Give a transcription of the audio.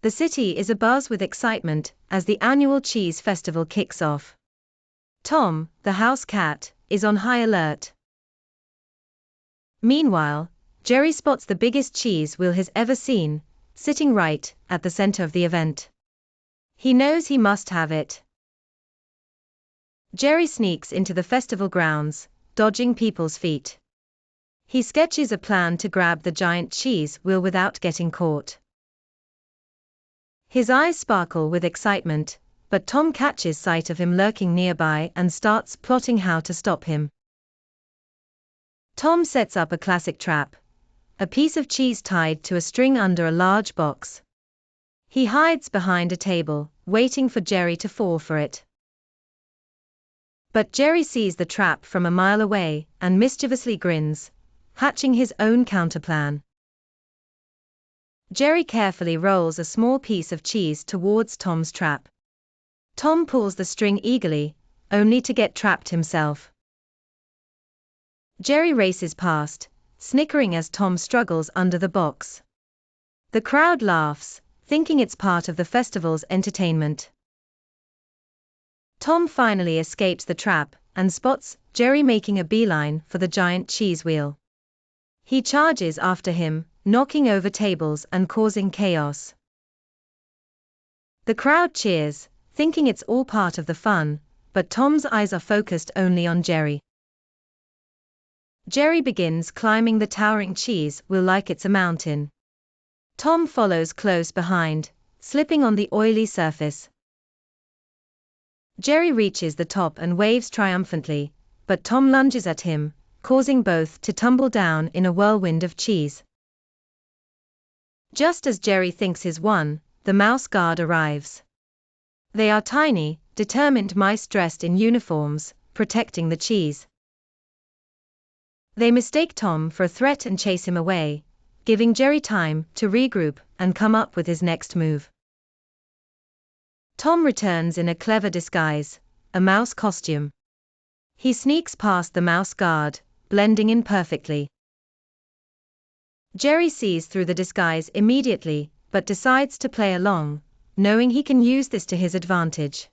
The city is abuzz with excitement as the annual cheese festival kicks off. Tom, the house cat, is on high alert. Meanwhile, Jerry spots the biggest cheese wheel he's ever seen, sitting right at the center of the event. He knows he must have it. Jerry sneaks into the festival grounds, dodging people's feet. He sketches a plan to grab the giant cheese wheel without getting caught. His eyes sparkle with excitement, but Tom catches sight of him lurking nearby and starts plotting how to stop him. Tom sets up a classic trap, a piece of cheese tied to a string under a large box. He hides behind a table, waiting for Jerry to fall for it. But Jerry sees the trap from a mile away and mischievously grins, hatching his own counterplan. Jerry carefully rolls a small piece of cheese towards Tom's trap. Tom pulls the string eagerly, only to get trapped himself. Jerry races past, snickering as Tom struggles under the box. The crowd laughs, thinking it's part of the festival's entertainment. Tom finally escapes the trap and spots Jerry making a beeline for the giant cheese wheel. He charges after him, knocking over tables and causing chaos. The crowd cheers, thinking it's all part of the fun, but Tom's eyes are focused only on Jerry. Jerry begins climbing the towering cheese wheel like it's a mountain. Tom follows close behind, slipping on the oily surface. Jerry reaches the top and waves triumphantly, but Tom lunges at him, causing both to tumble down in a whirlwind of cheese. Just as Jerry thinks he's won, the mouse guard arrives. They are tiny, determined mice dressed in uniforms, protecting the cheese. They mistake Tom for a threat and chase him away, giving Jerry time to regroup and come up with his next move. Tom returns in a clever disguise, a mouse costume. He sneaks past the mouse guard, blending in perfectly. Jerry sees through the disguise immediately, but decides to play along, knowing he can use this to his advantage.